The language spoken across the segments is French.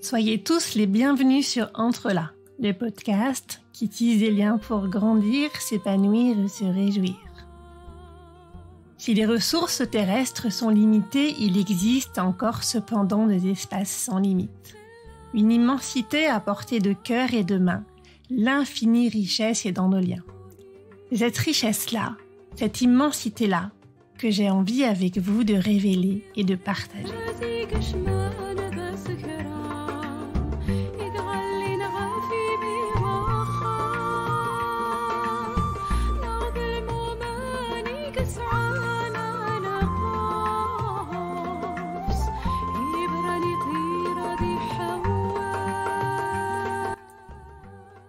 Soyez tous les bienvenus sur Entre là, le podcast qui tisse des liens pour grandir, s'épanouir et se réjouir. Si les ressources terrestres sont limitées, il existe encore cependant des espaces sans limite. Une immensité à portée de cœur et de main. L'infinie richesse est dans nos liens. Cette richesse-là, cette immensité-là, que j'ai envie avec vous de révéler et de partager.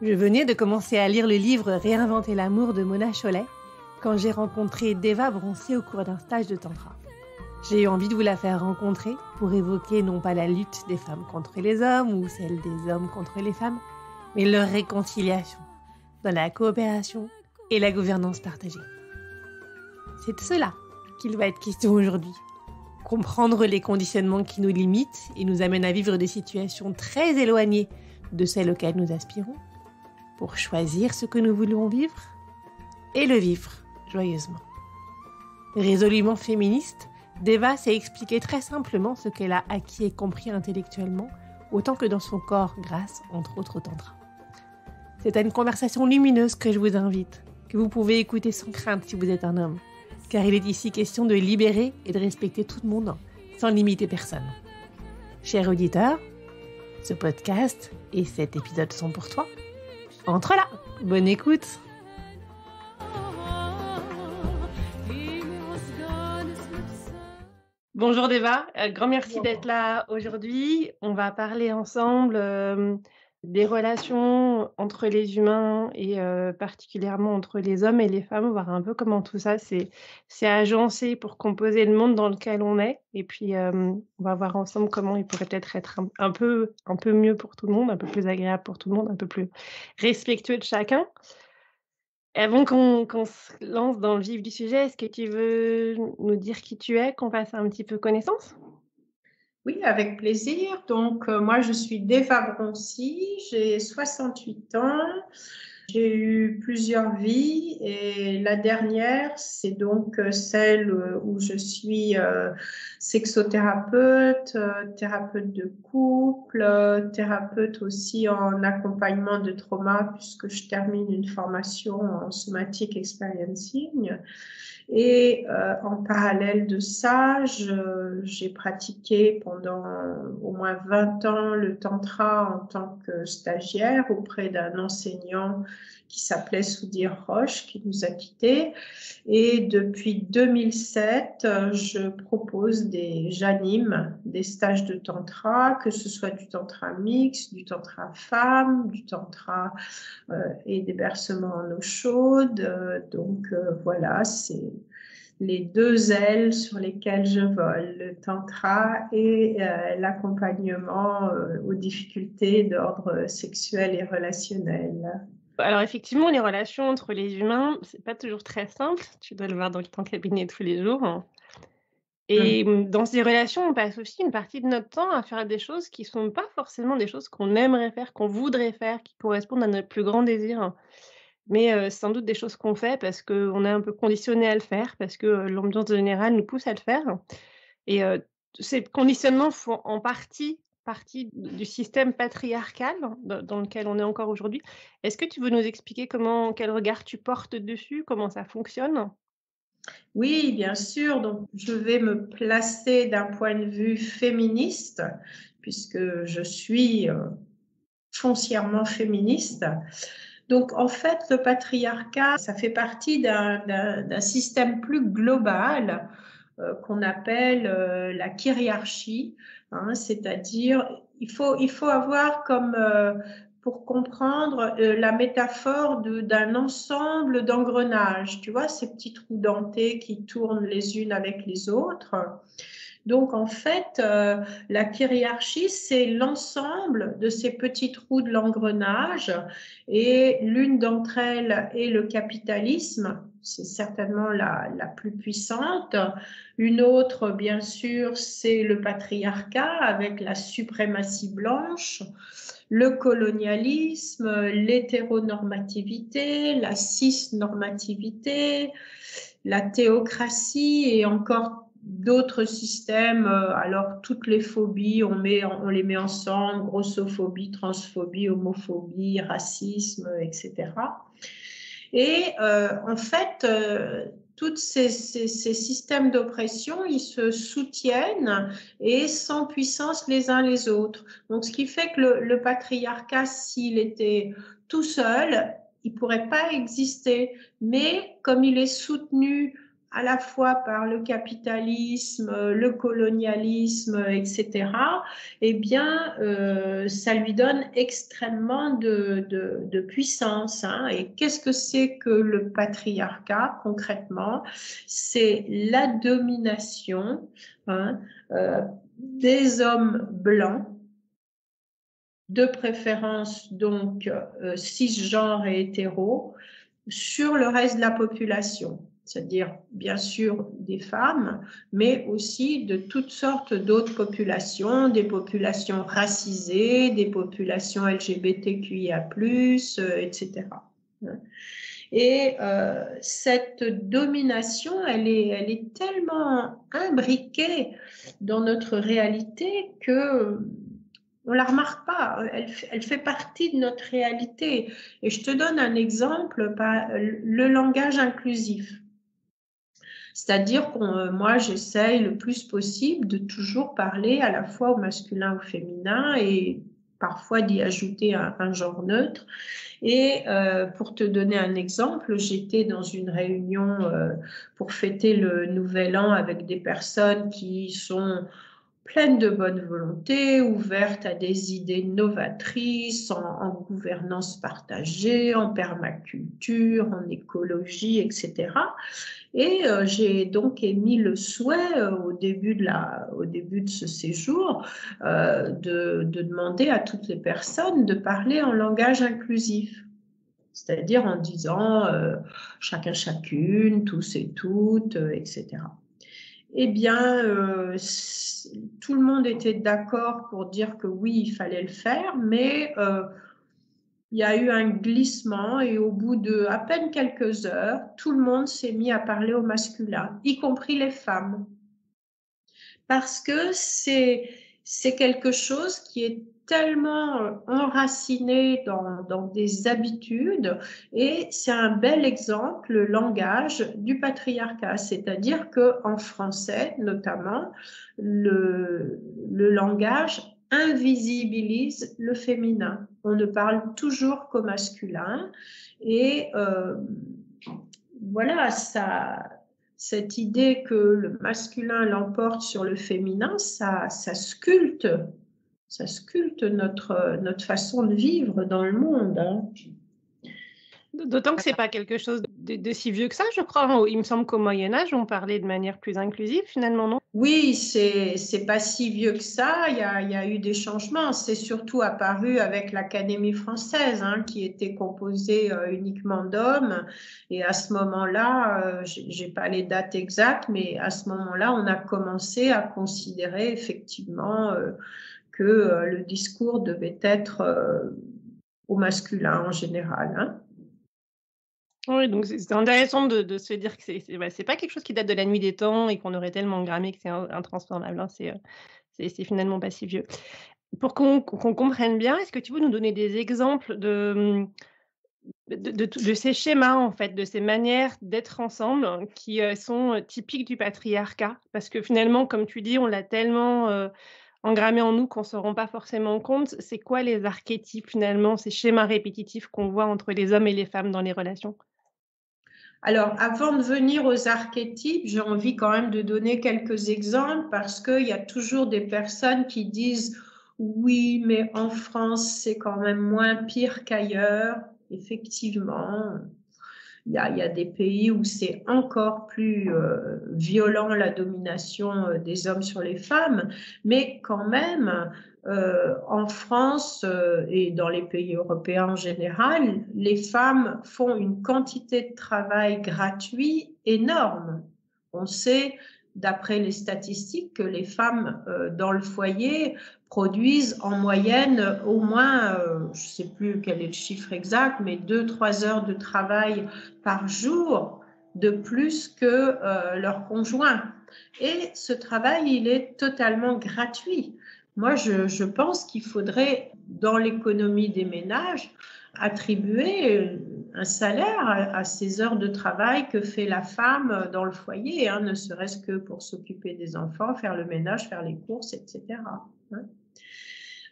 Je venais de commencer à lire le livre « Réinventer l'amour » de Mona Chollet quand j'ai rencontré Deva Broncy au cours d'un stage de tantra. J'ai eu envie de vous la faire rencontrer pour évoquer non pas la lutte des femmes contre les hommes ou celle des hommes contre les femmes, mais leur réconciliation dans la coopération et la gouvernance partagée. C'est de cela qu'il va être question aujourd'hui. Comprendre les conditionnements qui nous limitent et nous amènent à vivre des situations très éloignées de celles auxquelles nous aspirons, pour choisir ce que nous voulons vivre et le vivre joyeusement. Résolument féministe, Deva s'est expliqué très simplement ce qu'elle a acquis et compris intellectuellement, autant que dans son corps grâce, entre autres, au tantra. C'est à une conversation lumineuse que je vous invite, que vous pouvez écouter sans crainte si vous êtes un homme, car il est ici question de libérer et de respecter tout le monde, sans limiter personne. Cher auditeur, ce podcast et cet épisode sont pour toi. Entre là, bonne écoute. Bonjour Deva, grand merci d'être là aujourd'hui. On va parler ensemble des relations entre les humains et particulièrement entre les hommes et les femmes, voir un peu comment tout ça c'est agencé pour composer le monde dans lequel on est. Et puis on va voir ensemble comment il pourrait peut-être être un peu mieux pour tout le monde, un peu plus agréable pour tout le monde, un peu plus respectueux de chacun. Avant qu'on se lance dans le vif du sujet, est-ce que tu veux nous dire qui tu es, qu'on fasse un petit peu connaissance? Oui, avec plaisir. Donc, moi, je suis Deva Broncy, j'ai 68 ans. J'ai eu plusieurs vies et la dernière, c'est donc celle où je suis sexothérapeute, thérapeute de couple, thérapeute aussi en accompagnement de trauma puisque je termine une formation en somatic experiencing. Et en parallèle de ça, j'ai pratiqué pendant au moins 20 ans le tantra en tant que stagiaire auprès d'un enseignant qui s'appelait Sudhir Roche, qui nous a quittés. Et depuis 2007, j'anime des stages de tantra, que ce soit du tantra mix, du tantra femme, du tantra et des bercements en eau chaude. Voilà, c'est les deux ailes sur lesquelles je vole, le tantra et l'accompagnement aux difficultés d'ordre sexuel et relationnel. Alors effectivement, les relations entre les humains, c'est pas toujours très simple. Tu dois le voir dans ton cabinet tous les jours. Et dans ces relations, on passe aussi une partie de notre temps à faire des choses qui sont pas forcément des choses qu'on aimerait faire, qu'on voudrait faire, qui correspondent à notre plus grand désir. Mais sans doute des choses qu'on fait parce qu'on est un peu conditionné à le faire, parce que l'ambiance générale nous pousse à le faire. Et ces conditionnements font en partie du système patriarcal dans lequel on est encore aujourd'hui. Est-ce que tu veux nous expliquer quel regard tu portes dessus, comment ça fonctionne? Oui, bien sûr. Donc, je vais me placer d'un point de vue féministe, puisque je suis foncièrement féministe. Donc, en fait, le patriarcat, ça fait partie d'un système plus global qu'on appelle la kyriarchie, hein, c'est-à-dire il faut avoir comme pour comprendre la métaphore d'un ensemble d'engrenages. Tu vois, ces petits trous dentés qui tournent les unes avec les autres. Donc, en fait, la kyriarchie, c'est l'ensemble de ces petits trous de l'engrenage et l'une d'entre elles est le capitalisme. C'est certainement la plus puissante. Une autre, bien sûr, c'est le patriarcat avec la suprématie blanche, le colonialisme, l'hétéronormativité, la cisnormativité, la théocratie et encore d'autres systèmes. Alors, toutes les phobies, on les met ensemble, grossophobie, transphobie, homophobie, racisme, etc. Et en fait, tous ces systèmes d'oppression, ils se soutiennent et sans puissance les uns les autres. Donc, ce qui fait que le patriarcat, s'il était tout seul, il ne pourrait pas exister. Mais comme il est soutenu à la fois par le capitalisme, le colonialisme, etc., eh bien, ça lui donne extrêmement de puissance. Hein. Et qu'est-ce que c'est que le patriarcat, concrètement? C'est la domination des hommes blancs, de préférence donc cisgenres et hétéros, sur le reste de la population, c'est-à-dire bien sûr des femmes, mais aussi de toutes sortes d'autres populations, des populations racisées, des populations LGBTQIA+, etc. Et cette domination, elle est tellement imbriquée dans notre réalité que on la remarque pas, elle fait partie de notre réalité. Et je te donne un exemple, le langage inclusif. C'est-à-dire que moi, j'essaye le plus possible de toujours parler à la fois au masculin, au féminin et parfois d'y ajouter un genre neutre. Et pour te donner un exemple, j'étais dans une réunion pour fêter le Nouvel An avec des personnes qui sont pleine de bonne volonté, ouverte à des idées novatrices en gouvernance partagée, en permaculture, en écologie, etc. Et j'ai donc émis le souhait au début de ce séjour de demander à toutes les personnes de parler en langage inclusif. C'est-à-dire en disant chacun, chacune, tous et toutes, etc. Eh bien, tout le monde était d'accord pour dire que oui, il fallait le faire, mais il y a eu un glissement et au bout de à peine quelques heures, tout le monde s'est mis à parler au masculin, y compris les femmes. Parce que c'est quelque chose qui est tellement enraciné dans des habitudes et c'est un bel exemple, le langage du patriarcat. C'est-à-dire qu'en français, notamment, le langage invisibilise le féminin. On ne parle toujours qu'au masculin et voilà, cette idée que le masculin l'emporte sur le féminin, ça sculpte notre façon de vivre dans le monde. Hein. D'autant que ce n'est pas quelque chose de si vieux que ça, je crois. Il me semble qu'au Moyen-Âge, on parlait de manière plus inclusive, finalement, non? Oui, c'est pas si vieux que ça. Il y a eu des changements. C'est surtout apparu avec l'Académie française, hein, qui était composée uniquement d'hommes. Et à ce moment-là, j'ai pas les dates exactes, mais à ce moment-là, on a commencé à considérer effectivement que le discours devait être au masculin en général. Hein. Oui, donc c'est intéressant de se dire que c'est pas quelque chose qui date de la nuit des temps et qu'on aurait tellement grammé que c'est intransformable. Hein, c'est finalement pas si vieux. Pour qu'on comprenne bien, est-ce que tu peux nous donner des exemples de ces schémas, en fait, de ces manières d'être ensemble qui sont typiques du patriarcat? Parce que finalement, comme tu dis, on l'a tellement engrammé en nous qu'on ne se rend pas forcément compte. C'est quoi les archétypes, finalement, ces schémas répétitifs qu'on voit entre les hommes et les femmes dans les relations? Alors, avant de venir aux archétypes, j'ai envie quand même de donner quelques exemples parce qu'il y a toujours des personnes qui disent Oui, mais en France, c'est quand même moins pire qu'ailleurs. Effectivement, il y a des pays où c'est encore plus violent, la domination des hommes sur les femmes, mais quand même, en France et dans les pays européens en général, les femmes font une quantité de travail gratuit énorme. On sait, d'après les statistiques, que les femmes dans le foyer produisent en moyenne au moins, je ne sais plus quel est le chiffre exact, mais 2-3 heures de travail par jour de plus que leur conjoint. Et ce travail, il est totalement gratuit. Moi, je pense qu'il faudrait, dans l'économie des ménages, attribuer un salaire à ces heures de travail que fait la femme dans le foyer, hein, ne serait-ce que pour s'occuper des enfants, faire le ménage, faire les courses, etc. Hein.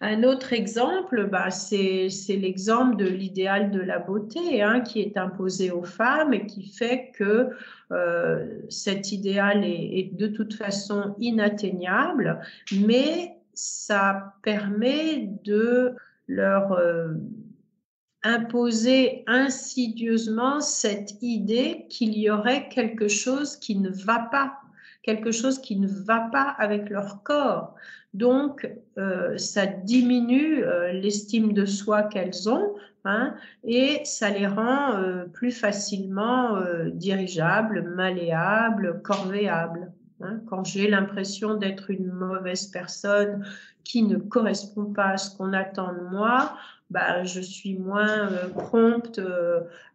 Un autre exemple, c'est l'exemple de l'idéal de la beauté, hein, qui est imposé aux femmes et qui fait que cet idéal est de toute façon inatteignable, mais ça permet de leur imposer insidieusement cette idée qu'il y aurait quelque chose qui ne va pas, quelque chose qui ne va pas avec leur corps. Donc, ça diminue l'estime de soi qu'elles ont, hein, et ça les rend plus facilement dirigeables, malléables, corvéables. Hein. Quand j'ai l'impression d'être une mauvaise personne qui ne correspond pas à ce qu'on attend de moi, je suis moins prompte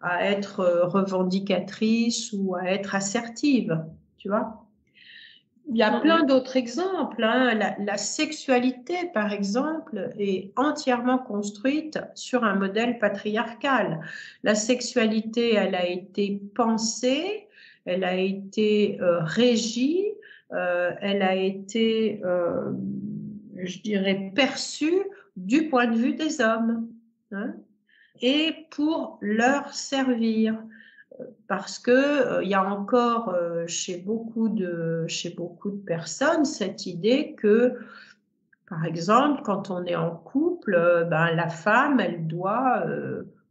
à être revendicatrice ou à être assertive, tu vois. Il y a plein d'autres exemples. Hein. La sexualité, par exemple, est entièrement construite sur un modèle patriarcal. La sexualité, elle a été pensée, elle a été régie, elle a été, je dirais, perçue du point de vue des hommes, hein, et pour leur servir. Parce que il y a encore chez beaucoup de personnes cette idée que, par exemple, quand on est en couple, la femme, elle doit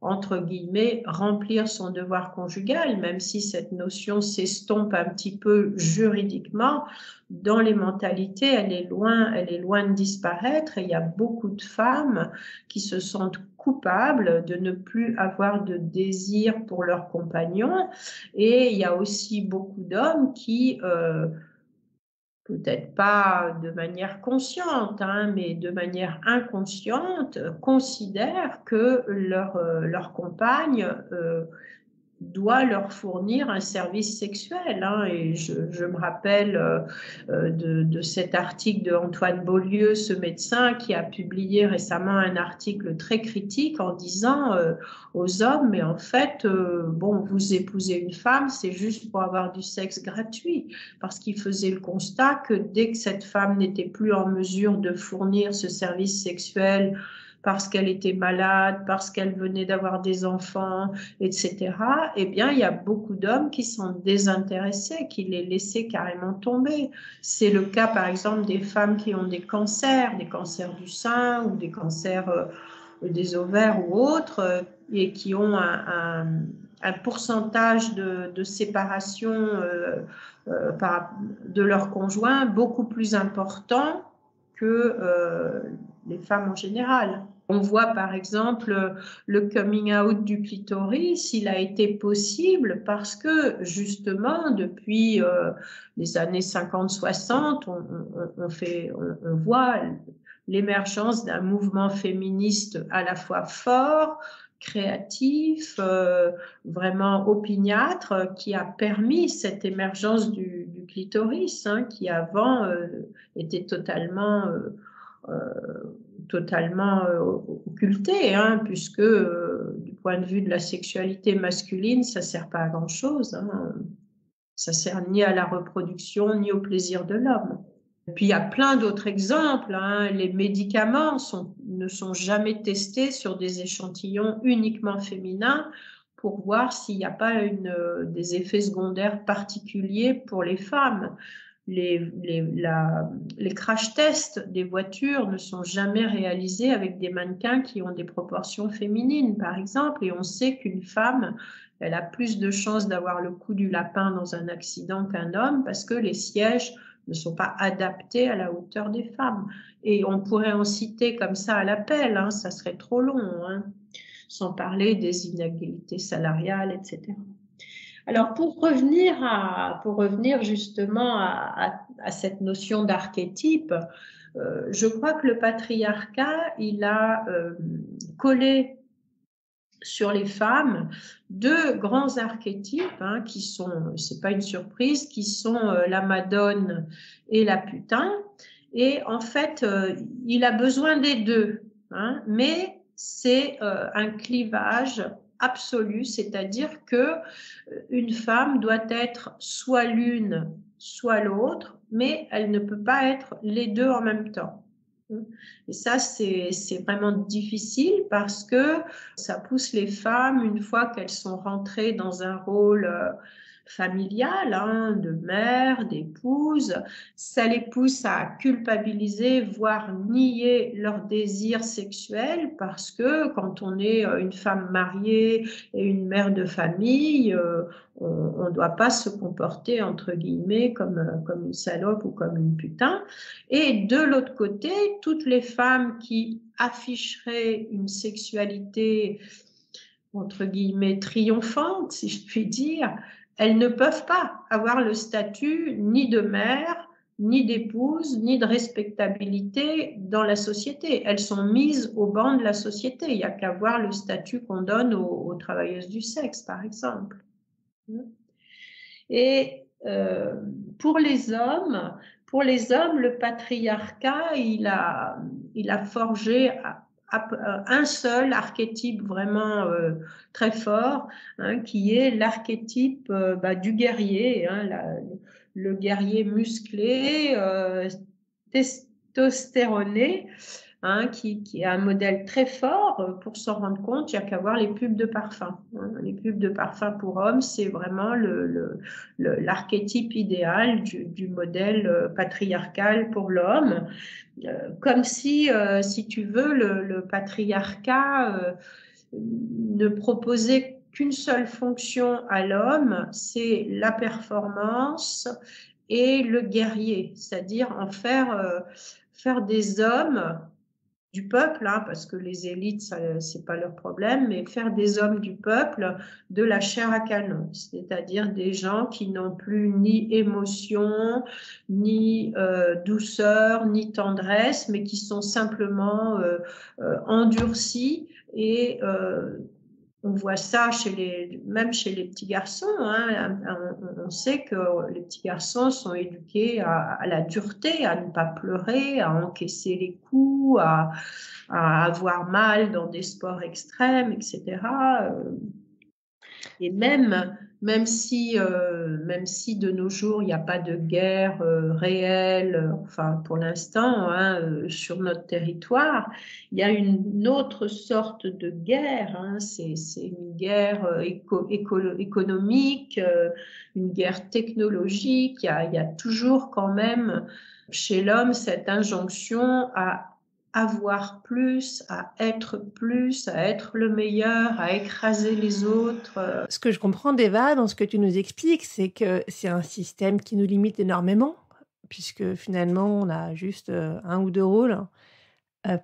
entre guillemets remplir son devoir conjugal, même si cette notion s'estompe un petit peu juridiquement. Dans les mentalités, elle est loin de disparaître. Et il y a beaucoup de femmes qui se sentent coupables de ne plus avoir de désir pour leur compagnon. Et il y a aussi beaucoup d'hommes qui peut-être pas de manière consciente, hein, mais de manière inconsciente, considèrent que leur compagne doit leur fournir un service sexuel. Hein. Et je me rappelle de cet article de Antoine Beaulieu, ce médecin, qui a publié récemment un article très critique en disant aux hommes, mais en fait, vous épousez une femme, c'est juste pour avoir du sexe gratuit, parce qu'il faisait le constat que dès que cette femme n'était plus en mesure de fournir ce service sexuel, parce qu'elle était malade, parce qu'elle venait d'avoir des enfants, etc., eh bien, il y a beaucoup d'hommes qui sont désintéressés, qui les laissaient carrément tomber. C'est le cas, par exemple, des femmes qui ont des cancers du sein ou des cancers des ovaires ou autres, et qui ont un pourcentage de séparation de leur conjoint beaucoup plus important que les femmes en général. On voit par exemple le coming out du clitoris, il a été possible parce que justement depuis les années 50-60, on voit l'émergence d'un mouvement féministe à la fois fort, créatif, vraiment opiniâtre, qui a permis cette émergence du clitoris, hein, qui avant était totalement occulté, hein, puisque du point de vue de la sexualité masculine, ça sert pas à grand chose. Hein. Ça sert ni à la reproduction ni au plaisir de l'homme. Et puis il y a plein d'autres exemples. Hein. Les médicaments ne sont jamais testés sur des échantillons uniquement féminins pour voir s'il n'y a pas des effets secondaires particuliers pour les femmes. les crash tests des voitures ne sont jamais réalisés avec des mannequins qui ont des proportions féminines, par exemple. Et on sait qu'une femme, elle a plus de chances d'avoir le cou du lapin dans un accident qu'un homme parce que les sièges ne sont pas adaptés à la hauteur des femmes. Et on pourrait en citer comme ça à l'appel, hein, ça serait trop long, hein, sans parler des inégalités salariales, etc. Alors, pour revenir justement à cette notion d'archétype, je crois que le patriarcat, il a collé sur les femmes deux grands archétypes, hein, qui sont, c'est pas une surprise, qui sont la madone et la putain. Et en fait, il a besoin des deux, hein, mais c'est un clivage absolu, c'est-à-dire que une femme doit être soit l'une, soit l'autre, mais elle ne peut pas être les deux en même temps. Et ça, c'est vraiment difficile parce que ça pousse les femmes, une fois qu'elles sont rentrées dans un rôle familial, hein, de mère, d'épouse, ça les pousse à culpabiliser, voire nier leur désir sexuel, parce que quand on est une femme mariée et une mère de famille, on ne doit pas se comporter, entre guillemets, comme une salope ou comme une putain. Et de l'autre côté, toutes les femmes qui afficheraient une sexualité, entre guillemets, triomphante, si je puis dire, elles ne peuvent pas avoir le statut ni de mère, ni d'épouse, ni de respectabilité dans la société. Elles sont mises au banc de la société. Il n'y a qu'à voir le statut qu'on donne aux travailleuses du sexe, par exemple. Et pour les hommes, le patriarcat, il a forgé un seul archétype vraiment très fort, hein, qui est l'archétype du guerrier, hein, le guerrier musclé, testostéroné, hein, qui est un modèle très fort. Pour s'en rendre compte, il n'y a qu'à voir les pubs de parfum. Hein. Les pubs de parfum pour hommes, c'est vraiment l'archétype idéal du modèle patriarcal pour l'homme. Comme si tu veux, le patriarcat ne proposait qu'une seule fonction à l'homme, c'est la performance et le guerrier, c'est-à-dire en faire des hommes du peuple, hein, parce que les élites, c'est pas leur problème, mais faire des hommes du peuple de la chair à canon, c'est-à-dire des gens qui n'ont plus ni émotion, ni douceur, ni tendresse, mais qui sont simplement endurcis et on voit ça même chez les petits garçons. Hein, on sait que les petits garçons sont éduqués à la dureté, à ne pas pleurer, à encaisser les coups, à avoir mal dans des sports extrêmes, etc. Et même si de nos jours, il n'y a pas de guerre réelle, enfin pour l'instant, hein, sur notre territoire, il y a une autre sorte de guerre. Hein, c'est une guerre économique, une guerre technologique. Il y a toujours quand même chez l'homme cette injonction à avoir plus, à être le meilleur, à écraser les autres. Ce que je comprends d'Eva, dans ce que tu nous expliques, c'est que c'est un système qui nous limite énormément, puisque finalement, on a juste un ou deux rôles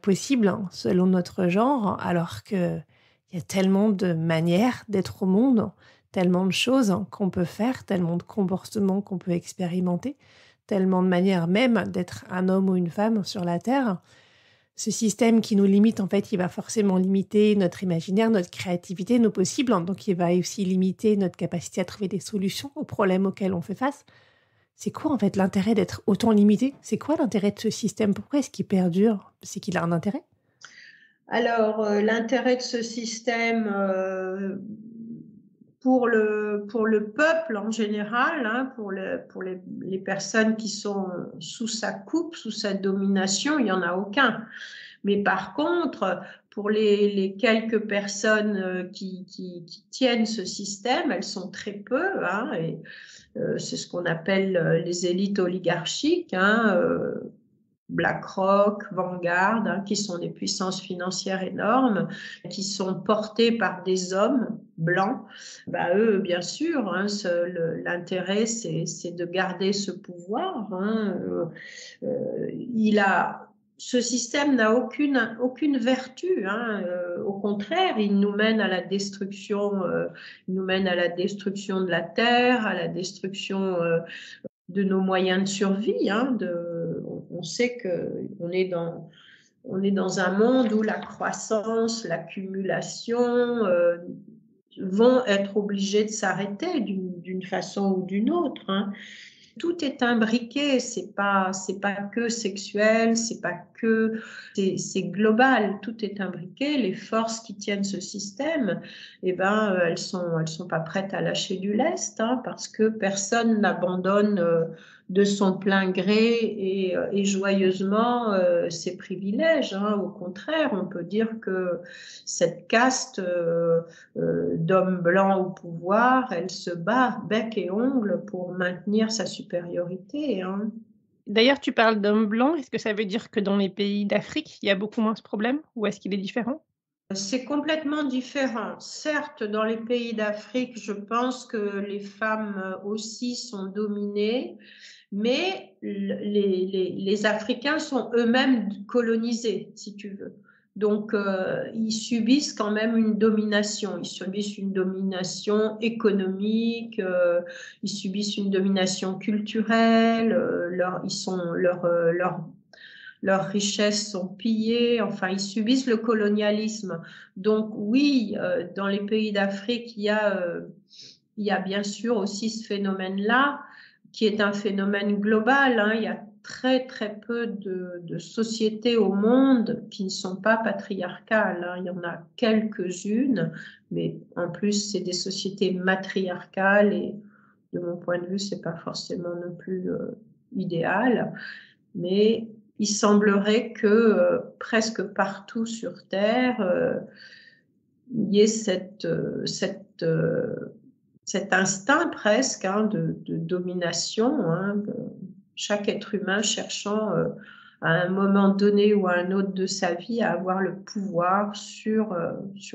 possibles selon notre genre, alors qu'il y a tellement de manières d'être au monde, tellement de choses qu'on peut faire, tellement de comportements qu'on peut expérimenter, tellement de manières même d'être un homme ou une femme sur la Terre. Ce système qui nous limite, en fait, il va forcément limiter notre imaginaire, notre créativité, nos possibles. Donc, il va aussi limiter notre capacité à trouver des solutions aux problèmes auxquels on fait face. C'est quoi, en fait, l'intérêt d'être autant limité? C'est quoi l'intérêt de ce système? Pourquoi est-ce qu'il perdure? C'est qu'il a un intérêt? Alors, l'intérêt de ce système pour le peuple en général, hein, pour les personnes qui sont sous sa coupe, sous sa domination, il n'y en a aucun. Mais par contre, pour les quelques personnes qui tiennent ce système, elles sont très peu, hein, et c'est ce qu'on appelle les élites oligarchiques, hein, BlackRock, Vanguard, hein, qui sont des puissances financières énormes, qui sont portées par des hommes blancs. Bah, eux, bien sûr, hein, l'intérêt, c'est de garder ce pouvoir. Hein. Ce système n'a aucune vertu. Hein. Au contraire, il nous mène à la destruction. Il nous mène à la destruction de la terre, à la destruction de nos moyens de survie. Hein, on sait qu'on est dans un monde où la croissance, l'accumulation vont être obligés de s'arrêter d'une façon ou d'une autre. Hein. Tout est imbriqué, c'est pas que sexuel, c'est global, tout est imbriqué. Les forces qui tiennent ce système, eh ben, elles sont pas prêtes à lâcher du lest, hein, parce que personne n'abandonne de son plein gré et joyeusement ses privilèges. Hein. Au contraire, on peut dire que cette caste d'hommes blancs au pouvoir, elle se bat bec et ongle pour maintenir sa supériorité. Hein. D'ailleurs, tu parles d'hommes blancs. Est-ce que ça veut dire que dans les pays d'Afrique, il y a beaucoup moins ce problème ou est-ce qu'il est différent? C'est complètement différent. Certes, dans les pays d'Afrique, je pense que les femmes aussi sont dominées, mais les Africains sont eux-mêmes colonisés, si tu veux. Donc, ils subissent quand même une domination. Ils subissent une domination économique, ils subissent une domination culturelle, leurs richesses sont pillées, enfin, ils subissent le colonialisme. Donc, oui, dans les pays d'Afrique, il y a bien sûr aussi ce phénomène-là, qui est un phénomène global. Hein. Il y a très, très peu de sociétés au monde qui ne sont pas patriarcales. Hein. Il y en a quelques-unes, mais en plus, c'est des sociétés matriarcales et de mon point de vue, c'est pas forcément non plus idéal. Mais il semblerait que presque partout sur Terre, il y ait cet instinct presque, hein, de domination, hein, chaque être humain cherchant à un moment donné ou à un autre de sa vie à avoir le pouvoir sur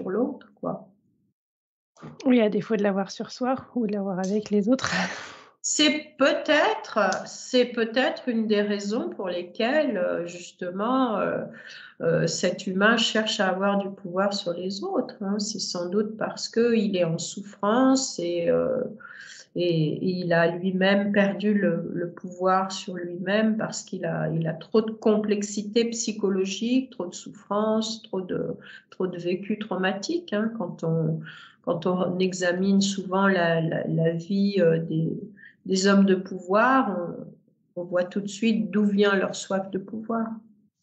l'autre, quoi. Oui, à défaut de l'avoir sur soi ou de l'avoir avec les autres. C'est peut-être une des raisons pour lesquelles, justement, cet humain cherche à avoir du pouvoir sur les autres. Hein. C'est sans doute parce qu'il est en souffrance et il a lui-même perdu le pouvoir sur lui-même parce qu'il a trop de complexité psychologique, trop de souffrance, trop de vécu traumatique. Hein. Quand on examine souvent la vie des hommes de pouvoir, on voit tout de suite d'où vient leur soif de pouvoir.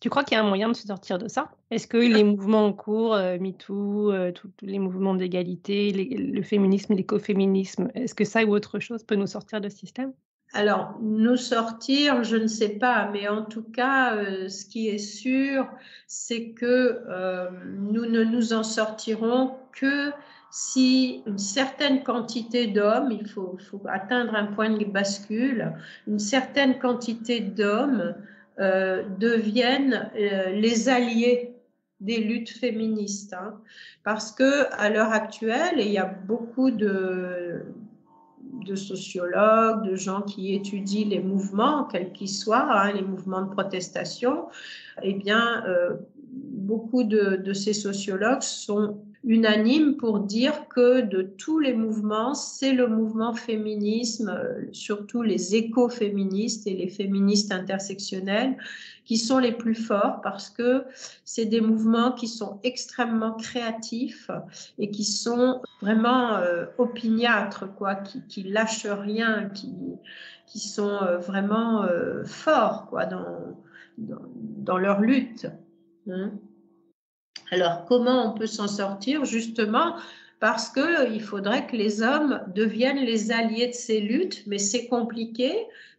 Tu crois qu'il y a un moyen de se sortir de ça? Est-ce que les mouvements en cours, MeToo, tous les mouvements d'égalité, le féminisme, l'écoféminisme, est-ce que ça ou autre chose peut nous sortir de ce système? Alors, nous sortir, je ne sais pas, mais en tout cas, ce qui est sûr, c'est que nous ne nous en sortirons que si une certaine quantité d'hommes, il faut atteindre un point de bascule, une certaine quantité d'hommes deviennent les alliés des luttes féministes. Hein. Parce que à l'heure actuelle, et il y a beaucoup de sociologues, de gens qui étudient les mouvements, quels qu'ils soient, hein, les mouvements de protestation, eh bien, beaucoup de ces sociologues sont unanimes pour dire que de tous les mouvements, c'est le mouvement féminisme, surtout les écoféministes et les féministes intersectionnelles, qui sont les plus forts parce que c'est des mouvements qui sont extrêmement créatifs et qui sont vraiment opiniâtres, quoi, qui lâchent rien, qui sont vraiment forts, quoi, dans leur lutte. Hein. Alors, comment on peut s'en sortir? Justement, parce qu'il faudrait que les hommes deviennent les alliés de ces luttes, mais c'est compliqué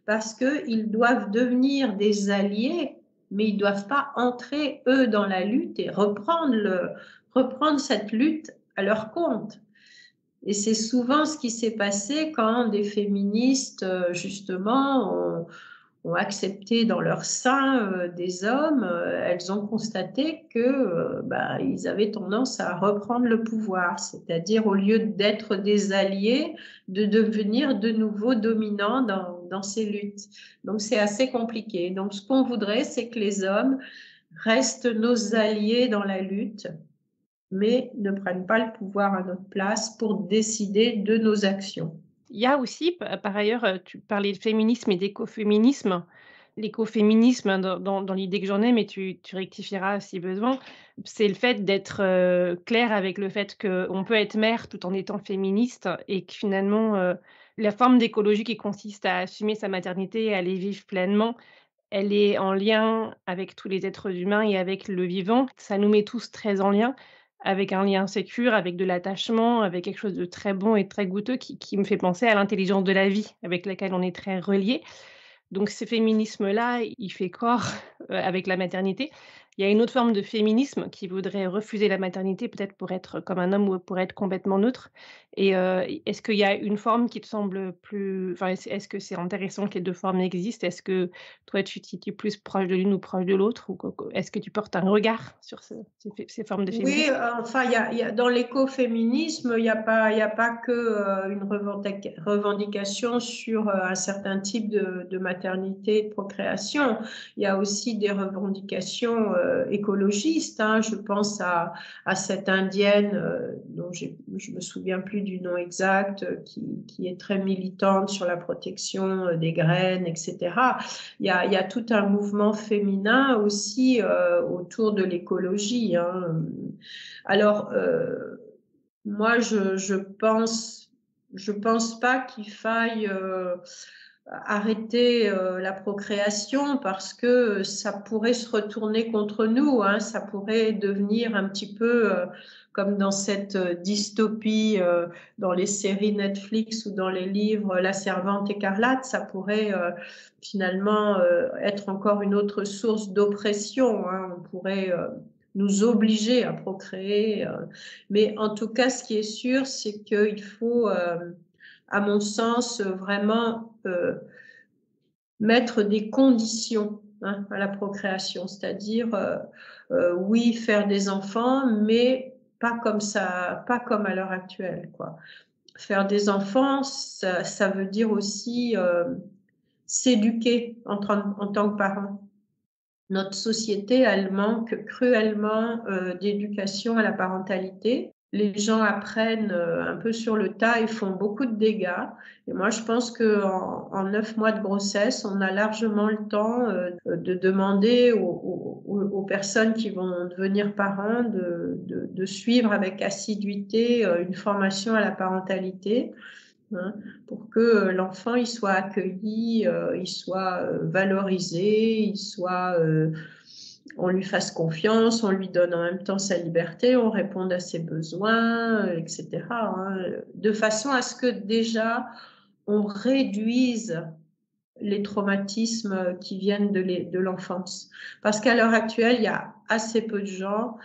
parce qu'ils doivent devenir des alliés mais ils ne doivent pas entrer, eux, dans la lutte et reprendre cette lutte à leur compte. Et c'est souvent ce qui s'est passé quand des féministes, justement, ont accepté dans leur sein des hommes. Elles ont constaté que ils avaient tendance à reprendre le pouvoir, c'est-à-dire au lieu d'être des alliés, de devenir de nouveau dominants dans ces luttes. Donc c'est assez compliqué. Donc ce qu'on voudrait, c'est que les hommes restent nos alliés dans la lutte, mais ne prennent pas le pouvoir à notre place pour décider de nos actions. Il y a aussi, par ailleurs, tu parlais de féminisme et d'écoféminisme. L'écoféminisme, dans l'idée que j'en ai, mais tu rectifieras si besoin, c'est le fait d'être, clair avec le fait qu'on peut être mère tout en étant féministe et que finalement, la forme d'écologie qui consiste à assumer sa maternité et à les vivre pleinement, elle est en lien avec tous les êtres humains et avec le vivant. Ça nous met tous très en lien, avec un lien sécure, avec de l'attachement, avec quelque chose de très bon et très goûteux qui me fait penser à l'intelligence de la vie, avec laquelle on est très reliés. Donc ce féminisme-là, il fait corps, avec la maternité. Il y a une autre forme de féminisme qui voudrait refuser la maternité, peut-être pour être comme un homme ou pour être complètement neutre. Et est-ce qu'il y a une forme qui te semble plus enfin, est-ce que c'est intéressant que les 2 formes existent? Est-ce que toi, tu te situes plus proche de l'une ou proche de l'autre? Ou co co est-ce que tu portes un regard sur ces formes de Oui, féminisme? enfin, il y a dans l'écoféminisme, il y a pas que une revendication sur un certain type de maternité et de procréation. Il y a aussi des revendications écologistes. Hein. Je pense à cette indienne dont je me souviens plus du nom exact, qui est très militante sur la protection des graines, etc. Il y a tout un mouvement féminin aussi autour de l'écologie. Hein. Alors, moi, je pense pas qu'il faille arrêter la procréation parce que ça pourrait se retourner contre nous. Hein, ça pourrait devenir un petit peu comme dans cette dystopie dans les séries Netflix ou dans les livres La Servante écarlate. Ça pourrait finalement être encore une autre source d'oppression. Hein, on pourrait nous obliger à procréer. Mais en tout cas, ce qui est sûr, c'est qu'il faut, à mon sens, vraiment mettre des conditions hein, à la procréation. C'est-à-dire, oui, faire des enfants, mais pas comme ça, pas comme à l'heure actuelle, quoi. Faire des enfants, ça veut dire aussi s'éduquer en tant que parent. Notre société, elle manque cruellement d'éducation à la parentalité. Les gens apprennent un peu sur le tas et font beaucoup de dégâts. Et moi, je pense qu'en 9 mois de grossesse, on a largement le temps de demander aux personnes qui vont devenir parents de suivre avec assiduité une formation à la parentalité. Hein, pour que l'enfant il soit accueilli, il soit valorisé, on lui fasse confiance, on lui donne en même temps sa liberté, on réponde à ses besoins, etc. Hein, de façon à ce que déjà on réduise les traumatismes qui viennent de l'enfance. Parce qu'à l'heure actuelle, il y a assez peu de gens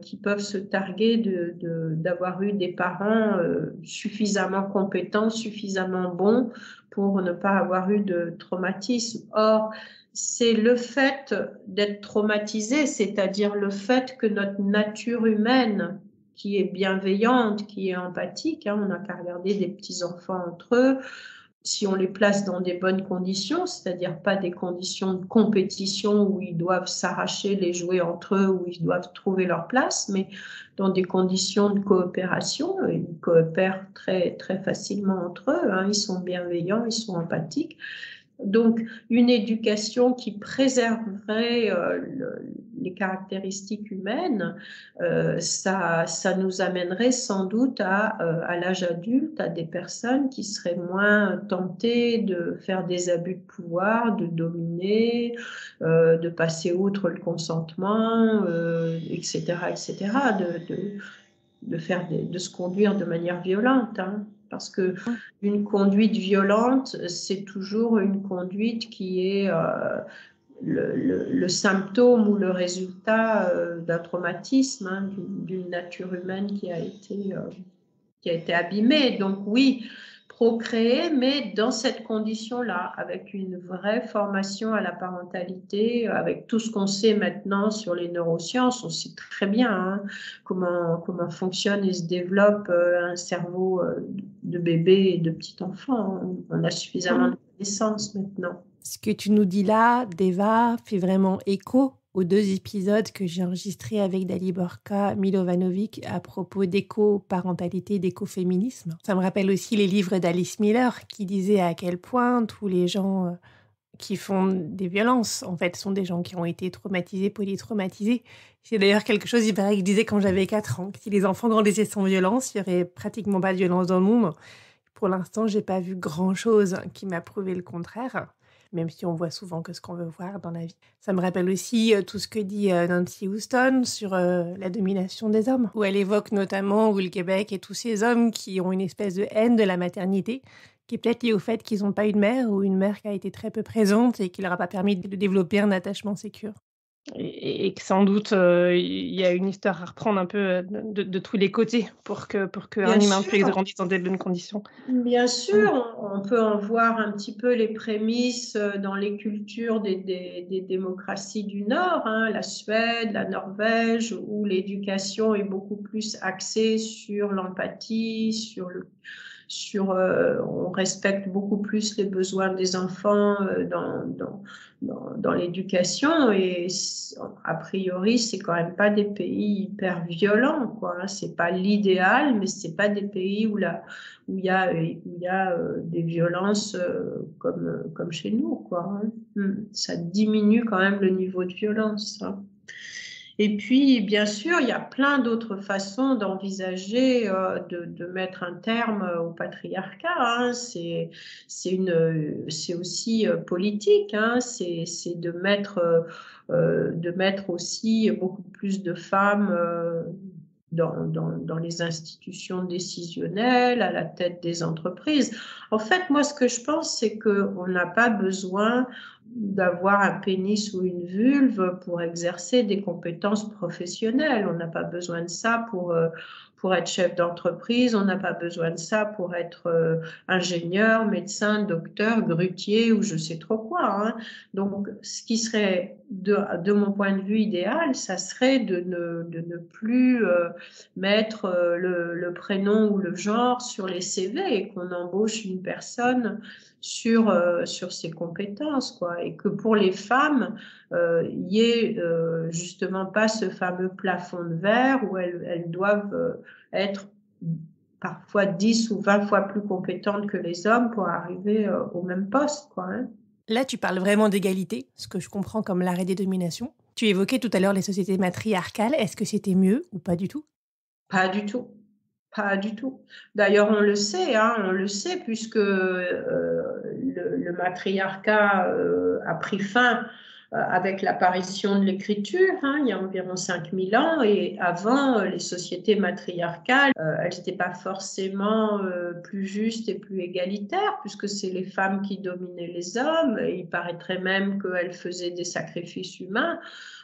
qui peuvent se targuer d'avoir eu des parents suffisamment compétents, suffisamment bons pour ne pas avoir eu de traumatisme. Or, c'est le fait d'être traumatisé, c'est-à-dire le fait que notre nature humaine, qui est bienveillante, qui est empathique, hein, on n'a qu'à regarder des petits-enfants entre eux, si on les place dans des bonnes conditions, c'est-à-dire pas des conditions de compétition où ils doivent s'arracher les jouets entre eux, où ils doivent trouver leur place, mais dans des conditions de coopération. Ils coopèrent très, très facilement entre eux, hein, ils sont bienveillants, ils sont empathiques. Donc, une éducation qui préserverait les caractéristiques humaines, ça nous amènerait sans doute à l'âge adulte, à des personnes qui seraient moins tentées de faire des abus de pouvoir, de dominer, de passer outre le consentement, etc., etc., de se conduire de manière violente. Hein. Parce que une conduite violente, c'est toujours une conduite qui est le symptôme ou le résultat d'un traumatisme, hein, d'une nature humaine qui a été abîmée. Donc oui, procréer, mais dans cette condition-là, avec une vraie formation à la parentalité, avec tout ce qu'on sait maintenant sur les neurosciences, on sait très bien hein, comment fonctionne et se développe un cerveau de bébé et de petit enfant. On a suffisamment de connaissances maintenant. Ce que tu nous dis là, Deva, fait vraiment écho aux 2 épisodes que j'ai enregistrés avec Daliborka Milovanovic à propos d'éco-parentalité, d'écoféminisme. Ça me rappelle aussi les livres d'Alice Miller qui disait à quel point tous les gens qui font des violences, en fait, sont des gens qui ont été traumatisés, polytraumatisés. C'est d'ailleurs quelque chose, il paraît, que je disais quand j'avais 4 ans, que si les enfants grandissaient sans violence, il n'y aurait pratiquement pas de violence dans le monde. Pour l'instant, j'ai pas vu grand-chose qui m'a prouvé le contraire, même si on voit souvent que ce qu'on veut voir dans la vie. Ça me rappelle aussi tout ce que dit Nancy Houston sur la domination des hommes, où elle évoque notamment le Québec et tous ces hommes qui ont une espèce de haine de la maternité, qui est peut-être liée au fait qu'ils n'ont pas eu de mère ou une mère qui a été très peu présente et qui leur a pas permis de développer un attachement sécure. Et que sans doute, il y a une histoire à reprendre un peu de tous les côtés pour qu'un humain puisse grandir dans des bonnes conditions. Bien sûr, on peut en voir un petit peu les prémices dans les cultures des démocraties du Nord, hein, la Suède, la Norvège, où l'éducation est beaucoup plus axée sur l'empathie, on respecte beaucoup plus les besoins des enfants dans l'éducation et a priori c'est quand même pas des pays hyper violents quoi. Hein. C'est pas l'idéal mais c'est pas des pays où il y a des violences comme chez nous quoi. Hein. Ça diminue quand même le niveau de violence. Hein. Et puis, bien sûr, il y a plein d'autres façons d'envisager de mettre un terme au patriarcat. Hein. C'est aussi politique. Hein. C'est de mettre aussi beaucoup plus de femmes dans les institutions décisionnelles, à la tête des entreprises. En fait, moi, ce que je pense, c'est qu'on n'a pas besoin d'avoir un pénis ou une vulve pour exercer des compétences professionnelles. On n'a pas besoin de ça pour être chef d'entreprise, on n'a pas besoin de ça pour être ingénieur, médecin, docteur, grutier ou je sais trop quoi. Hein. Donc, ce qui serait, de mon point de vue idéal, ça serait de ne plus mettre le prénom ou le genre sur les CV et qu'on embauche une personne sur ses compétences, quoi, et que pour les femmes, il y ait justement pas ce fameux plafond de verre où elles doivent être parfois 10 ou 20 fois plus compétentes que les hommes pour arriver au même poste, quoi. Hein. Là, tu parles vraiment d'égalité, ce que je comprends comme l'arrêt des dominations. Tu évoquais tout à l'heure les sociétés matriarcales. Est-ce que c'était mieux ou pas du tout ? Pas du tout. Pas du tout. D'ailleurs, on le sait, puisque le matriarcat a pris fin avec l'apparition de l'écriture, hein, il y a environ 5000 ans, et avant, les sociétés matriarcales, elles n'étaient pas forcément plus justes et plus égalitaires, puisque c'est les femmes qui dominaient les hommes, et il paraîtrait même qu'elles faisaient des sacrifices humains.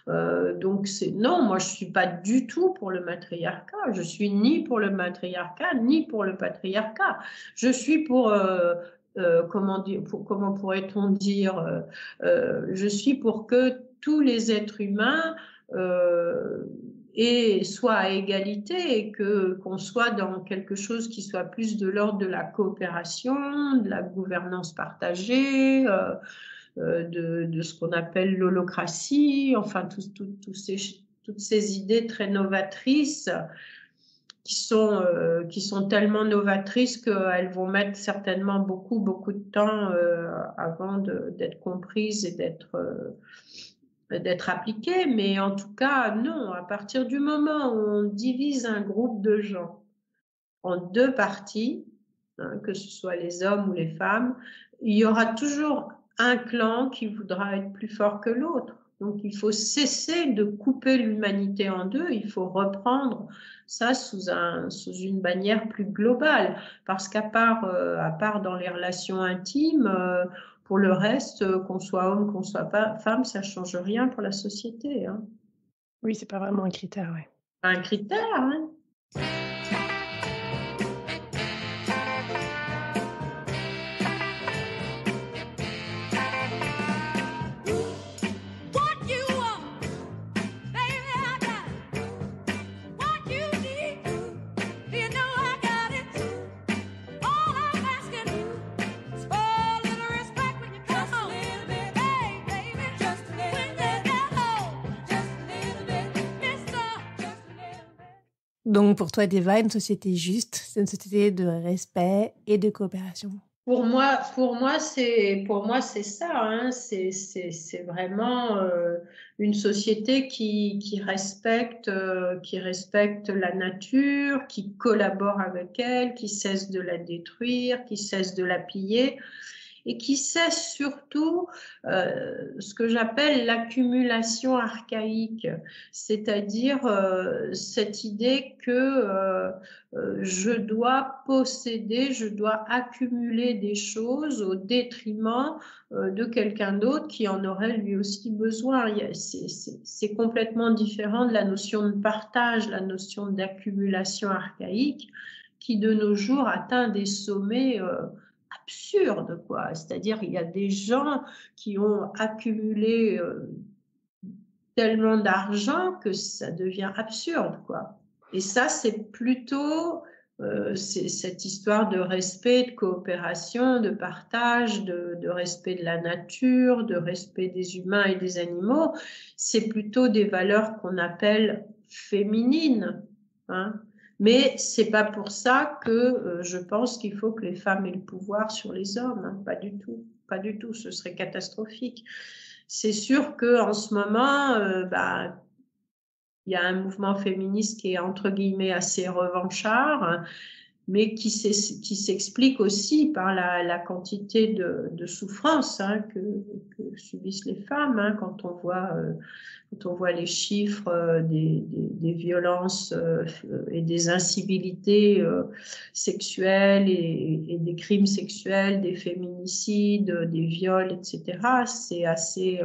Donc non, moi je suis pas du tout pour le matriarcat. Je suis ni pour le matriarcat ni pour le patriarcat. Je suis pour comment pourrait-on dire je suis pour que tous les êtres humains soient à égalité et qu'on soit dans quelque chose qui soit plus de l'ordre de la coopération, de la gouvernance partagée. De ce qu'on appelle l'holocratie, enfin toutes ces idées très novatrices qui sont tellement novatrices qu'elles vont mettre certainement beaucoup de temps avant d'être comprises et d'être appliquées. Mais en tout cas, non, à partir du moment où on divise un groupe de gens en 2 parties, hein, que ce soit les hommes ou les femmes, il y aura toujours un clan qui voudra être plus fort que l'autre. Donc, il faut cesser de couper l'humanité en 2. Il faut reprendre ça sous une bannière plus globale. Parce qu'à part dans les relations intimes, pour le reste, qu'on soit homme, qu'on soit pas femme, ça change rien pour la société, hein. Oui, c'est pas vraiment un critère, ouais. Pas un critère, hein. What you want, baby, I got it. What you need, you know I got it. All I'm asking you is for a little respect when you come home. Hey, baby, just a little when you get home. Just a little bit, mister, just a little bit. Donc pour toi, Deva, une société juste, c'est une société de respect et de coopération. Pour moi, c'est ça, hein. C'est vraiment une société qui respecte la nature, qui collabore avec elle, qui cesse de la détruire, qui cesse de la piller et qui cesse surtout ce que j'appelle l'accumulation archaïque, c'est-à-dire cette idée que je dois posséder, je dois accumuler des choses au détriment de quelqu'un d'autre qui en aurait lui aussi besoin. C'est complètement différent de la notion de partage, la notion d'accumulation archaïque qui de nos jours atteint des sommets absurdes, quoi. C'est-à-dire il y a des gens qui ont accumulé tellement d'argent que ça devient absurde, quoi. Et ça, c'est plutôt c'est cette histoire de respect, de coopération, de partage, de respect de la nature, de respect des humains et des animaux. C'est plutôt des valeurs qu'on appelle féminines, hein. Mais c'est pas pour ça que je pense qu'il faut que les femmes aient le pouvoir sur les hommes, hein. Pas du tout, pas du tout. Ce serait catastrophique. C'est sûr qu'en ce moment, il y a un mouvement féministe qui est entre guillemets assez revanchard, mais qui s'explique aussi par la quantité de souffrance, hein, que subissent les femmes, hein, quand on voit les chiffres des violences et des incivilités sexuelles et des crimes sexuels, des féminicides, des viols, etc. C'est assez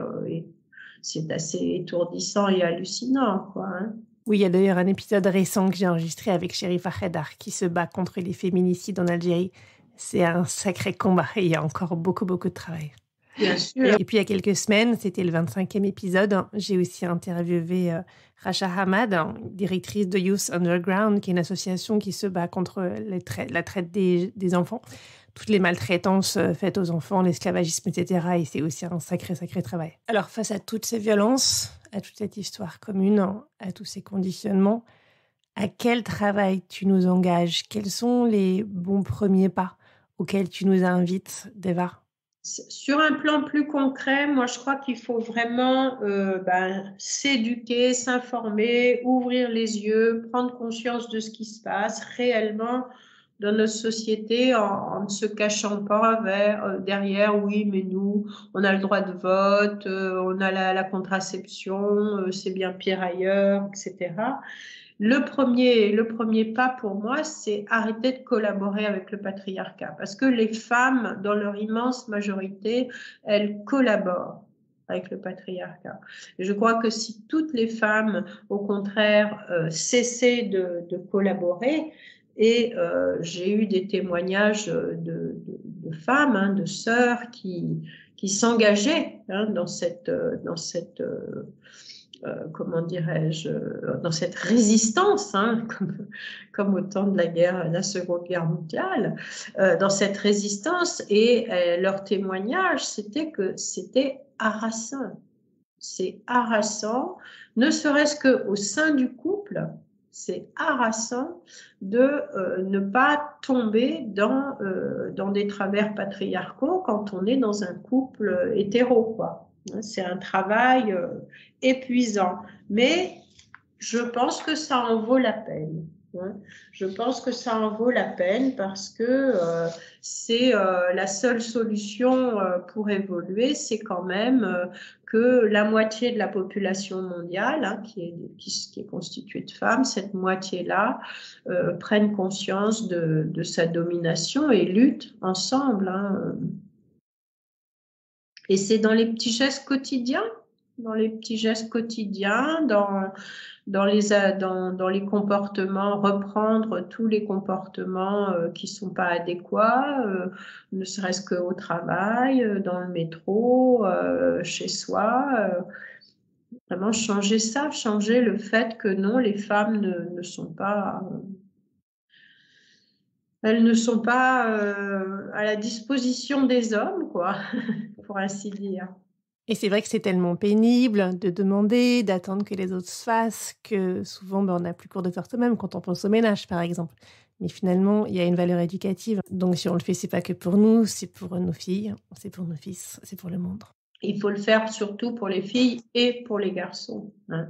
étourdissant et hallucinant, quoi, hein. Oui, il y a d'ailleurs un épisode récent que j'ai enregistré avec Chérifa Haidar qui se bat contre les féminicides en Algérie. C'est un sacré combat et il y a encore beaucoup, beaucoup de travail. Bien sûr. Et puis il y a quelques semaines, c'était le 25e épisode, j'ai aussi interviewé Rasha Hamad, directrice de Youth Underground, qui est une association qui se bat contre la traite des enfants, toutes les maltraitances faites aux enfants, l'esclavagisme, etc. Et c'est aussi un sacré, sacré travail. Alors face à toutes ces violences, à toute cette histoire commune, à tous ces conditionnements, à quel travail tu nous engages? Quels sont les bons premiers pas auxquels tu nous invites, Deva? Sur un plan plus concret, moi je crois qu'il faut vraiment s'éduquer, s'informer, ouvrir les yeux, prendre conscience de ce qui se passe réellement dans notre société en ne se cachant pas derrière, oui, mais nous, on a le droit de vote, on a la contraception, c'est bien pire ailleurs, etc. Le premier pas pour moi, c'est arrêter de collaborer avec le patriarcat. Parce que les femmes, dans leur immense majorité, elles collaborent avec le patriarcat. Et je crois que si toutes les femmes, au contraire, cessaient de collaborer, et j'ai eu des témoignages de femmes, hein, de sœurs qui s'engageaient, hein, dans cette comment dirais-je, dans cette résistance, hein, comme au temps de la Seconde Guerre mondiale, dans cette résistance, et leur témoignage, c'était que c'était harassant. C'est harassant, ne serait-ce qu'au sein du couple, c'est harassant de ne pas tomber dans des travers patriarcaux quand on est dans un couple hétéro, quoi. C'est un travail épuisant, mais je pense que ça en vaut la peine. Je pense que ça en vaut la peine parce que c'est la seule solution pour évoluer, c'est quand même que la moitié de la population mondiale, hein, qui est constituée de femmes, cette moitié-là, prenne conscience de sa domination et lutte ensemble, hein. Et c'est dans les petits gestes quotidiens, dans les petits gestes quotidiens, dans les comportements, reprendre tous les comportements qui sont pas adéquats, ne serait-ce qu'au travail, dans le métro, chez soi. Vraiment changer ça, changer le fait que non, les femmes ne sont pas, elles ne sont pas à la disposition des hommes, quoi, pour ainsi dire. Et c'est vrai que c'est tellement pénible de demander, d'attendre que les autres se fassent, que souvent, on n'a plus cours de faire soi-même quand on pense au ménage, par exemple. Mais finalement, il y a une valeur éducative. Donc, si on le fait, c'est pas que pour nous, c'est pour nos filles, c'est pour nos fils, c'est pour le monde. Il faut le faire surtout pour les filles et pour les garçons. Hein.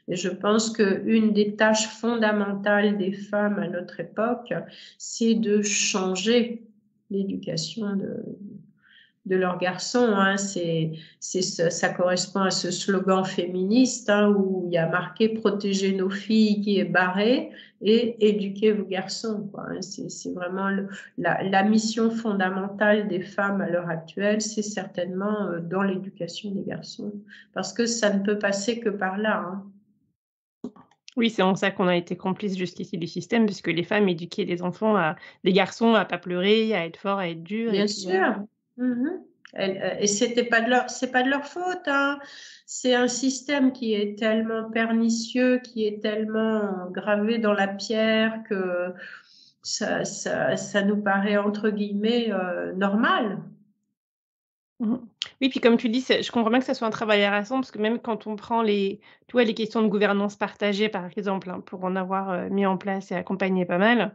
Et je pense qu'une des tâches fondamentales des femmes à notre époque, c'est de changer l'éducation de leurs garçons. Hein. Ça correspond à ce slogan féministe hein, où il y a marqué « Protéger nos filles » qui est barré et « Éduquer vos garçons ». Quoi. Hein. C'est vraiment la mission fondamentale des femmes à l'heure actuelle, c'est certainement dans l'éducation des garçons. Parce que ça ne peut passer que par là. Hein. Oui, c'est en ça qu'on a été complices jusqu'ici du système, puisque les femmes éduquaient les enfants, les garçons à pas pleurer, à être forts, à être durs. Bien sûr. Et c'est pas de leur faute. Hein. C'est un système qui est tellement pernicieux, qui est tellement gravé dans la pierre que ça nous paraît entre guillemets normal. Oui, puis comme tu dis, je comprends bien que ça soit un travail harassant, parce que même quand on prend les questions de gouvernance partagée, par exemple, hein, pour en avoir mis en place et accompagné pas mal.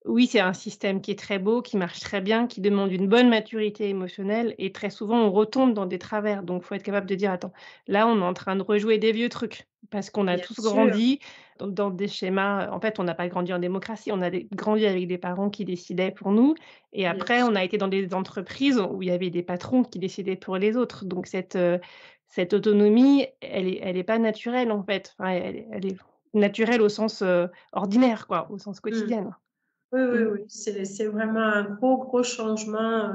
Oui, c'est un système qui est très beau, qui marche très bien, qui demande une bonne maturité émotionnelle et très souvent, on retombe dans des travers. Donc, il faut être capable de dire: «Attends, là, on est en train de rejouer des vieux trucs» parce qu'on a Bien tous sûr. grandi dans des schémas. En fait, on n'a pas grandi en démocratie, on a grandi avec des parents qui décidaient pour nous et après, on a été dans des entreprises où il y avait des patrons qui décidaient pour les autres. Donc cette autonomie, elle est pas naturelle, en fait. Enfin, elle est naturelle au sens, ordinaire, quoi, au sens quotidien. Oui. C'est vraiment un gros changement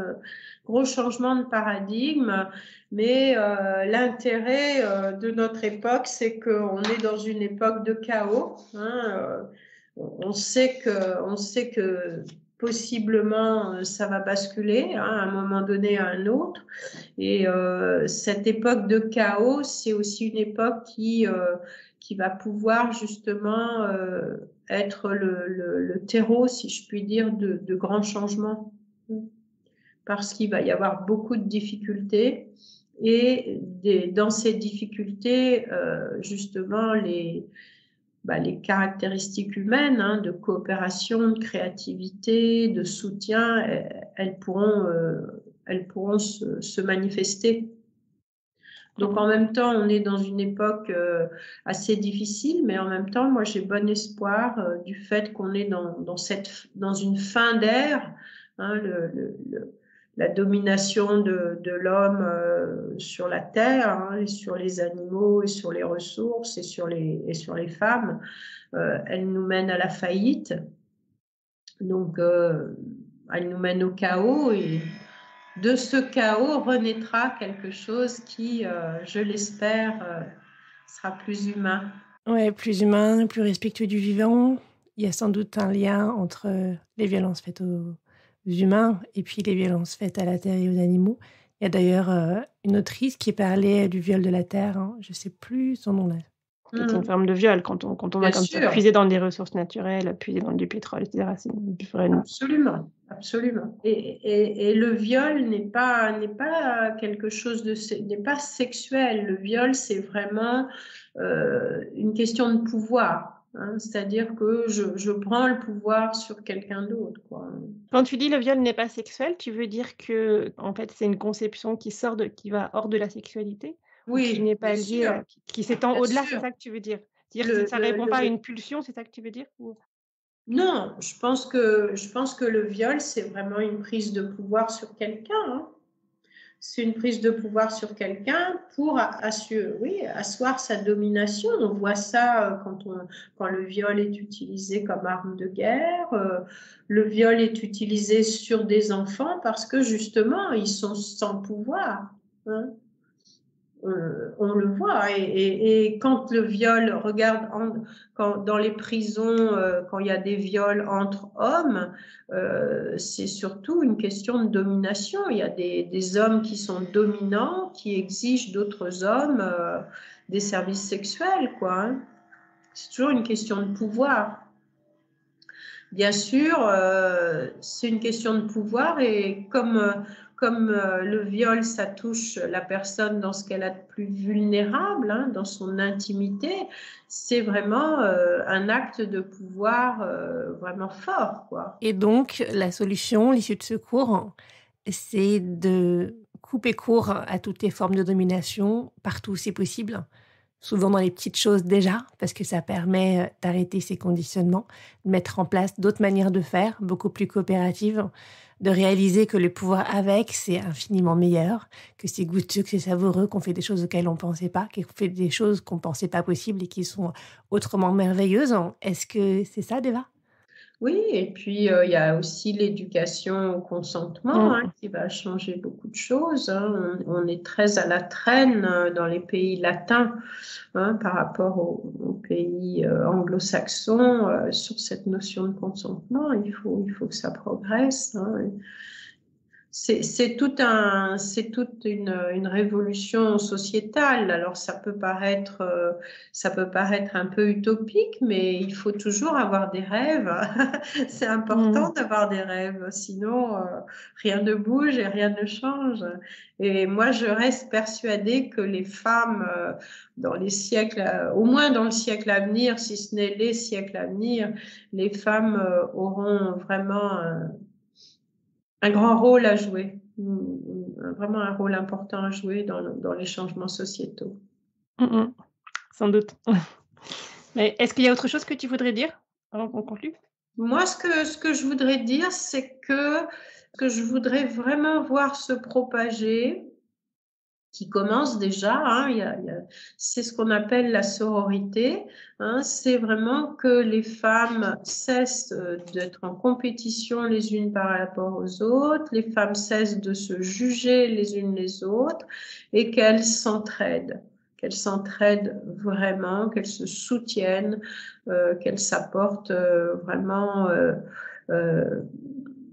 de paradigme. Mais l'intérêt de notre époque, c'est qu'on est dans une époque de chaos. Hein, on sait que possiblement ça va basculer hein, à un moment donné à un autre. Et cette époque de chaos, c'est aussi une époque qui va pouvoir justement être le terreau, si je puis dire, de grands changements. Parce qu'il va y avoir beaucoup de difficultés et dans ces difficultés, justement, les caractéristiques humaines hein, de coopération, de créativité, de soutien, elles pourront se manifester. Donc en même temps, on est dans une époque assez difficile, mais en même temps, moi j'ai bon espoir du fait qu'on est dans une fin d'ère, hein, la domination de l'homme sur la terre, hein, et sur les animaux, et sur les ressources, et sur les femmes, elle nous mène à la faillite. Donc elle nous mène au chaos et de ce chaos renaîtra quelque chose qui, je l'espère, sera plus humain. Ouais, plus humain, plus respectueux du vivant. Il y a sans doute un lien entre les violences faites aux humains et puis les violences faites à la terre et aux animaux. Il y a d'ailleurs une autrice qui parlait du viol de la terre, hein, je ne sais plus son nom là. C'est une forme de viol quand on va Bien comme ça sûr. puiser dans des ressources naturelles, puiser dans du pétrole, etc. C'est vraiment... Absolument. Et le viol n'est pas quelque chose n'est pas sexuel. Le viol, c'est vraiment une question de pouvoir. Hein, c'est-à-dire que je prends le pouvoir sur quelqu'un d'autre, quoi. Quand tu dis le viol n'est pas sexuel, tu veux dire que en fait, c'est une conception qui va hors de la sexualité? Ou qui Oui, n'est pas bien liée sûr. qui s'étend Bien au-delà, sûr. c'est ça que tu veux dire? C'est-à-dire que ça répond pas à une pulsion, c'est ça que tu veux dire? Ou... Non, je pense que le viol, c'est vraiment une prise de pouvoir sur quelqu'un. Hein. C'est une prise de pouvoir sur quelqu'un pour asseoir sa domination. On voit ça quand le viol est utilisé comme arme de guerre. Le viol est utilisé sur des enfants parce que justement, ils sont sans pouvoir. hein. On le voit. Et quand le viol, regarde dans les prisons, quand il y a des viols entre hommes, c'est surtout une question de domination. Il y a des hommes qui sont dominants, qui exigent d'autres hommes des services sexuels, quoi, hein. C'est toujours une question de pouvoir. Bien sûr, c'est une question de pouvoir et comme le viol, ça touche la personne dans ce qu'elle a de plus vulnérable, hein, dans son intimité, c'est vraiment un acte de pouvoir vraiment fort, quoi. Et donc, la solution, l'issue de secours, c'est de couper court à toutes les formes de domination, partout où c'est possible, souvent dans les petites choses déjà, parce que ça permet d'arrêter ces conditionnements, de mettre en place d'autres manières de faire, beaucoup plus coopératives, de réaliser que le pouvoir avec, c'est infiniment meilleur, que c'est goûteux, que c'est savoureux, qu'on fait des choses auxquelles on ne pensait pas, qu'on fait des choses qu'on ne pensait pas possibles et qui sont autrement merveilleuses. Est-ce que c'est ça, Deva ? Oui, et puis il y a aussi l'éducation au consentement, hein, qui va changer beaucoup de choses, hein. On est très à la traîne dans les pays latins, hein, par rapport aux pays anglo-saxons sur cette notion de consentement. Il faut que ça progresse, hein. C'est toute une révolution sociétale. Alors ça peut paraître un peu utopique, mais il faut toujours avoir des rêves. C'est important d'avoir des rêves, sinon rien ne bouge et rien ne change. Et moi, je reste persuadée que les femmes, dans les siècles, au moins dans le siècle à venir, si ce n'est les siècles à venir, les femmes auront vraiment un grand rôle à jouer, vraiment un rôle important à jouer dans les changements sociétaux. Sans doute. Mais est-ce qu'il y a autre chose que tu voudrais dire avant qu'on conclue ? Moi, ce que je voudrais dire, c'est que je voudrais vraiment voir se propager, qui commence déjà, hein, c'est ce qu'on appelle la sororité, hein, c'est vraiment que les femmes cessent d'être en compétition les unes par rapport aux autres, les femmes cessent de se juger les unes les autres et qu'elles s'entraident vraiment, qu'elles se soutiennent, qu'elles s'apportent vraiment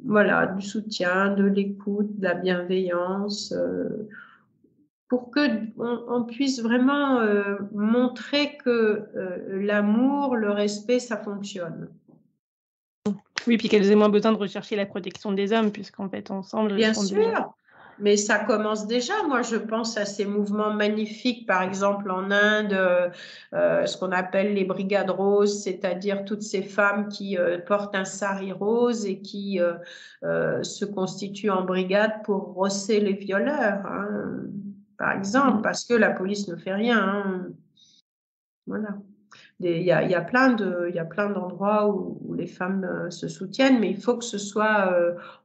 voilà, du soutien, de l'écoute, de la bienveillance, pour qu'on puisse vraiment montrer que l'amour, le respect, ça fonctionne. Oui, puis qu'elles aient moins besoin de rechercher la protection des hommes, puisqu'en fait, ensemble... Bien sûr, mais ça commence déjà. Moi, je pense à ces mouvements magnifiques, par exemple en Inde, ce qu'on appelle les brigades roses, c'est-à-dire toutes ces femmes qui portent un sari rose et qui se constituent en brigade pour rosser les violeurs, hein, par exemple, parce que la police ne fait rien, hein. Voilà. Il y a plein d'endroits où les femmes se soutiennent, mais il faut que ce soit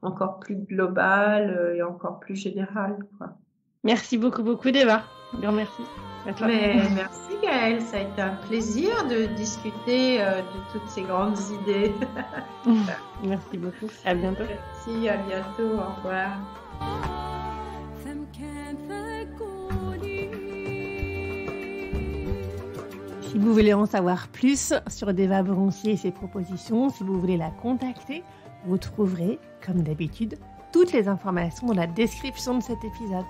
encore plus global et encore plus général, quoi. Merci beaucoup, Deva. Bien, merci. À toi. Merci Gaëlle, ça a été un plaisir de discuter de toutes ces grandes idées. Merci beaucoup. À bientôt. Merci, à bientôt. Au revoir. Si vous voulez en savoir plus sur Deva Broncier et ses propositions, si vous voulez la contacter, vous trouverez, comme d'habitude, toutes les informations dans la description de cet épisode.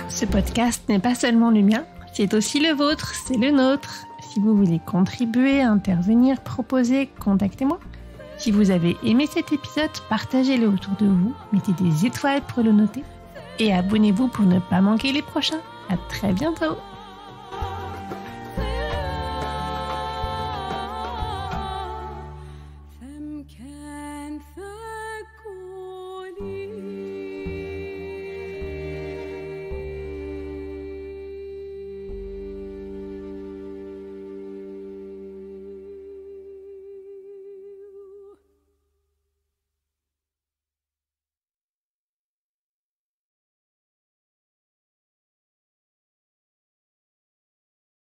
Ce podcast n'est pas seulement le mien, c'est aussi le vôtre, c'est le nôtre. Si vous voulez contribuer, intervenir, proposer, contactez-moi. Si vous avez aimé cet épisode, partagez-le autour de vous, mettez des étoiles pour le noter et abonnez-vous pour ne pas manquer les prochains. À très bientôt!